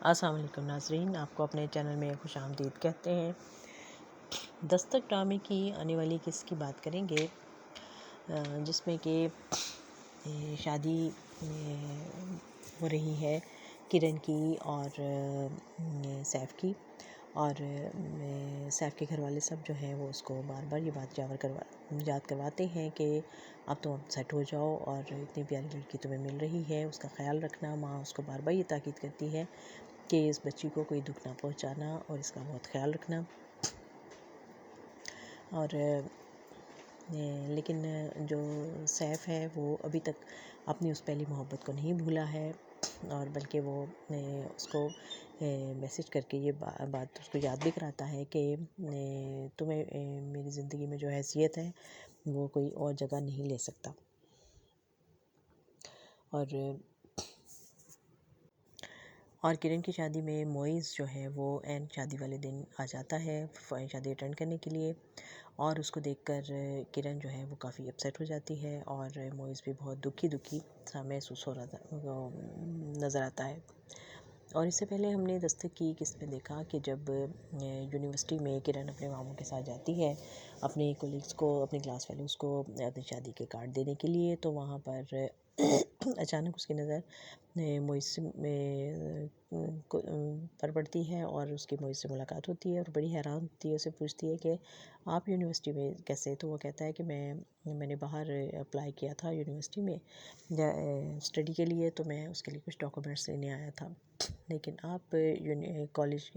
السلام علیکم ناظرین، آپ کو اپنے چینل میں خوش آمدید کہتے ہیں۔ دستک ڈرامے کی آنے والی قسط کی بات کریں گے، جس میں کہ شادی ہو رہی ہے کرن کی اور سیف کی، اور سیف کے گھر والے سب جو ہیں وہ اس کو بار بار یہ بات یاد کرواتے ہیں کہ اب تم سیٹ ہو جاؤ اور اتنی پیاری لڑکی تمہیں مل رہی ہے، اس کا خیال رکھنا۔ ماں اس کو بار بار یہ تاکید کرتی ہے کہ اس بچی کو کوئی دکھ نہ پہنچانا اور اس کا بہت خیال رکھنا۔ اور لیکن جو سیف ہے وہ ابھی تک اپنی اس پہلی محبت کو نہیں بھولا ہے، اور بلکہ وہ اس کو میسج کر کے یہ بات اس کو یاد بھی کراتا ہے کہ تمہیں میری زندگی میں جو حیثیت ہے وہ کوئی اور جگہ نہیں لے سکتا۔ اور کرن کی شادی میں معیز جو ہے وہ عین شادی والے دن آ جاتا ہے شادی اٹینڈ کرنے کے لیے، اور اس کو دیکھ کر کرن جو ہے وہ کافی اپسیٹ ہو جاتی ہے، اور معیز بھی بہت دکھی سا محسوس ہو رہا نظر آتا ہے۔ اور اس سے پہلے ہم نے دستک کی قسط میں دیکھا کہ جب یونیورسٹی میں کرن اپنے ماموں کے ساتھ جاتی ہے اپنے کولیگس کو، اپنے کلاس فیلوز کو اپنی شادی کے کارڈ دینے کے لیے، تو وہاں پر اچانک اس کی نظر معیز پر پڑتی ہے، اور اس کی معیز سے ملاقات ہوتی ہے اور بڑی حیران ہوتی ہے، اسے پوچھتی ہے کہ آپ یونیورسٹی میں کیسے؟ تو وہ کہتا ہے کہ میں نے باہر اپلائی کیا تھا یونیورسٹی میں اسٹڈی کے لیے، تو میں اس کے لیے کچھ ڈاکومنٹس لینے آیا تھا، لیکن آپ کالج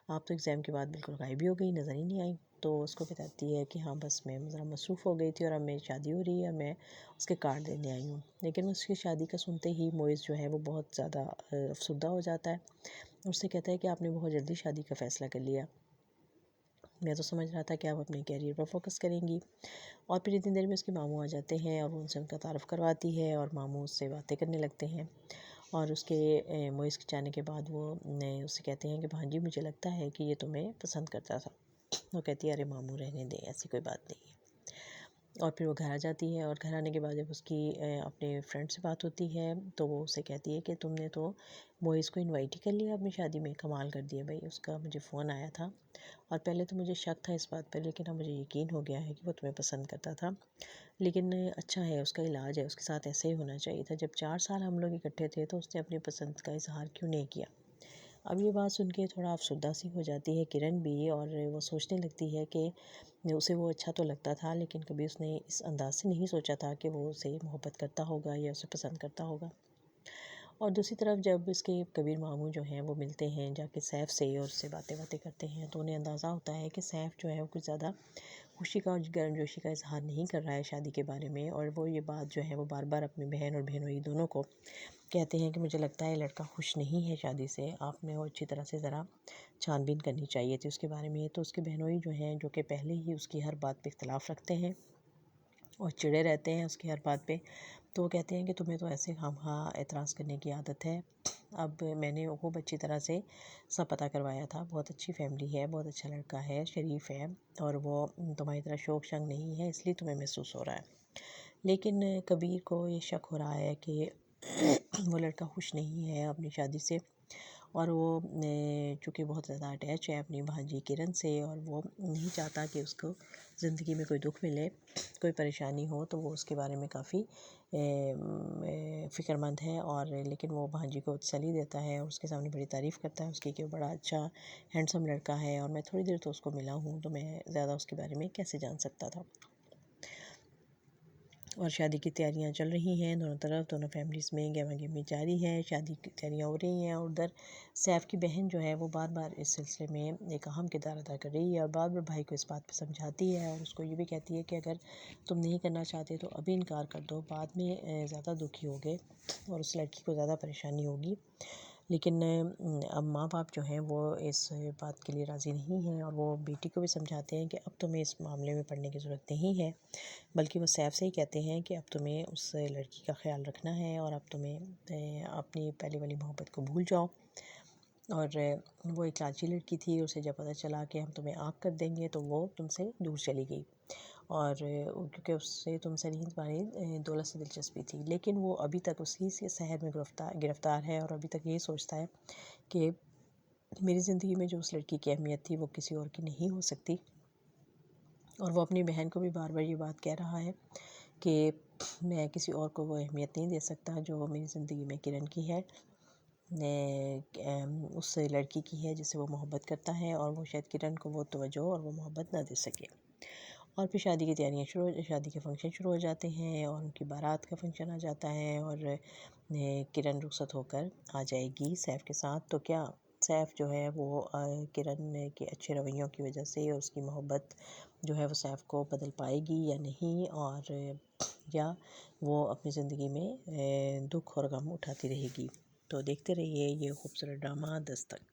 آپ تو ایگزام کے بعد بالکل غائب ہی ہو گئی، نظر ہی نہیں آئی۔ تو اس کو بتاتی ہے کہ ہاں بس میں ذرا مصروف ہو گئی تھی، اور اب میری شادی ہو رہی ہے، میں اس کے کارڈ دینے آئی ہوں۔ لیکن اس کی شادی کا سنتے ہی معیز جو ہے وہ بہت زیادہ افسردہ ہو جاتا ہے، اور اس سے کہتا ہے کہ آپ نے بہت جلدی شادی کا فیصلہ کر لیا، میں تو سمجھ رہا تھا کہ آپ اپنے کیریئر پر فوکس کریں گی۔ اور پھر اتنی دیر میں اس کے ماموں آ جاتے ہیں، اور وہ ان سے ان کا تعارف کرواتی ہے، اور ماموں اس سے باتیں کرنے لگتے ہیں، اور اس کے معیز کے جانے کے بعد وہ اس سے کہتے ہیں کہ بھان جی مجھے لگتا ہے کہ یہ تمہیں پسند کرتا تھا۔ وہ کہتی ہے ارے ماموں رہنے دیں، ایسی کوئی بات نہیں ہے۔ اور پھر وہ گھر آ جاتی ہے، اور گھر آنے کے بعد جب اس کی اپنے فرینڈ سے بات ہوتی ہے تو وہ اسے کہتی ہے کہ تم نے تو معیز کو انوائٹ ہی کر لیا اپنی شادی میں، کمال کر دیا بھائی، اس کا مجھے فون آیا تھا، اور پہلے تو مجھے شک تھا اس بات پر، لیکن اب مجھے یقین ہو گیا ہے کہ وہ تمہیں پسند کرتا تھا، لیکن اچھا ہے، اس کا علاج ہے، اس کے ساتھ ایسے ہی ہونا چاہیے تھا، جب 4 سال ہم لوگ اکٹھے تھے تو اس نے اپنی پسند کا اظہار کیوں نہیں کیا۔ اب یہ بات سن کے تھوڑا افسردہ سی ہو جاتی ہے کرن بھی، اور وہ سوچنے لگتی ہے کہ اسے وہ اچھا تو لگتا تھا، لیکن کبھی اس نے اس انداز سے نہیں سوچا تھا کہ وہ اسے محبت کرتا ہوگا یا اسے پسند کرتا ہوگا۔ اور دوسری طرف جب اس کے کبیر ماموں جو ہیں وہ ملتے ہیں جا کے سیف سے، اور اس سے باتیں کرتے ہیں، تو انہیں اندازہ ہوتا ہے کہ سیف جو ہے وہ کچھ زیادہ خوشی کا اور گرمجوشی کا اظہار نہیں کر رہا ہے شادی کے بارے میں، اور وہ یہ بات جو ہے وہ بار بار اپنی بہن اور بہنوئی دونوں کو کہتے ہیں کہ مجھے لگتا ہے لڑکا خوش نہیں ہے شادی سے، آپ نے اور اچھی طرح سے ذرا چھان بین کرنی چاہیے تھی اس کے بارے میں۔ تو اس کے بہنوئی جو ہیں، جو کہ پہلے ہی اس کی ہر بات پہ اختلاف رکھتے ہیں اور چڑے رہتے ہیں اس کی ہر بات پہ، تو وہ کہتے ہیں کہ تمہیں تو ایسے خواہاں اعتراض کرنے کی عادت ہے، اب میں نے خوب اچھی طرح سے سب پتہ کروایا تھا، بہت اچھی فیملی ہے، بہت اچھا لڑکا ہے، شریف ہے، اور وہ تمہاری طرح شوق شنگ نہیں ہے، اس لیے تمہیں محسوس ہو رہا ہے۔ لیکن کبیر کو یہ شک ہو رہا ہے کہ وہ لڑکا خوش نہیں ہے اپنی شادی سے، اور وہ چونکہ بہت زیادہ اٹیچ ہے اپنی بھانجی کرن سے، اور وہ نہیں چاہتا کہ اس کو زندگی میں کوئی دکھ ملے، کوئی پریشانی ہو، تو وہ اس کے بارے میں کافی فکر مند ہے، اور لیکن وہ بھانجی کو تسلی دیتا ہے اور اس کے سامنے بڑی تعریف کرتا ہے اس کی کہ وہ بڑا اچھا ہینڈسم لڑکا ہے، اور میں تھوڑی دیر تو اس کو ملا ہوں تو میں زیادہ اس کے بارے میں کیسے جان سکتا تھا۔ اور شادی کی تیاریاں چل رہی ہیں دونوں طرف، دونوں فیملیز میں گہما گہمی جاری ہے، شادی کی تیاریاں ہو رہی ہیں، اور ادھر سیف کی بہن جو ہے وہ بار بار اس سلسلے میں ایک اہم کردار ادا کر رہی ہے، اور بار بار بھائی کو اس بات پہ سمجھاتی ہے، اور اس کو یہ بھی کہتی ہے کہ اگر تم نہیں کرنا چاہتے تو ابھی انکار کر دو، بعد میں زیادہ دکھی ہوگے اور اس لڑکی کو زیادہ پریشانی ہوگی۔ لیکن اب ماں باپ جو ہیں وہ اس بات کے لیے راضی نہیں ہیں، اور وہ بیٹی کو بھی سمجھاتے ہیں کہ اب تمہیں اس معاملے میں پڑھنے کی ضرورت نہیں ہے، بلکہ وہ سیف سے ہی کہتے ہیں کہ اب تمہیں اس لڑکی کا خیال رکھنا ہے، اور اب تمہیں اپنی پہلے والی محبت کو بھول جاؤ۔ اور وہ ایک لالچی لڑکی تھی، اسے جب پتہ چلا کہ ہم تمہیں آگ کر دیں گے تو وہ تم سے دور چلی گئی، اور کیونکہ اس سے تم سے نہیں تمہاری دولت سے دلچسپی تھی، لیکن وہ ابھی تک اسی سے شہر میں گرفتار ہے، اور ابھی تک یہی سوچتا ہے کہ میری زندگی میں جو اس لڑکی کی اہمیت تھی وہ کسی اور کی نہیں ہو سکتی، اور وہ اپنی بہن کو بھی بار بار یہ بات کہہ رہا ہے کہ میں کسی اور کو وہ اہمیت نہیں دے سکتا جو میری زندگی میں کرن کی ہے، اس لڑکی کی ہے جس سے وہ محبت کرتا ہے، اور وہ شاید کرن کو وہ توجہ اور وہ محبت نہ دے سکے۔ اور پھر شادی کی تیاریاں شادی کے فنکشن شروع ہو جاتے ہیں، اور ان کی بارات کا فنکشن آ جاتا ہے، اور کرن رخصت ہو کر آ جائے گی سیف کے ساتھ۔ تو کیا سیف جو ہے وہ کرن کے اچھے رویوں کی وجہ سے اور اس کی محبت جو ہے وہ سیف کو بدل پائے گی یا نہیں، اور یا وہ اپنی زندگی میں دکھ اور غم اٹھاتی رہے گی؟ تو دیکھتے رہیے یہ خوبصورت ڈرامہ دستک۔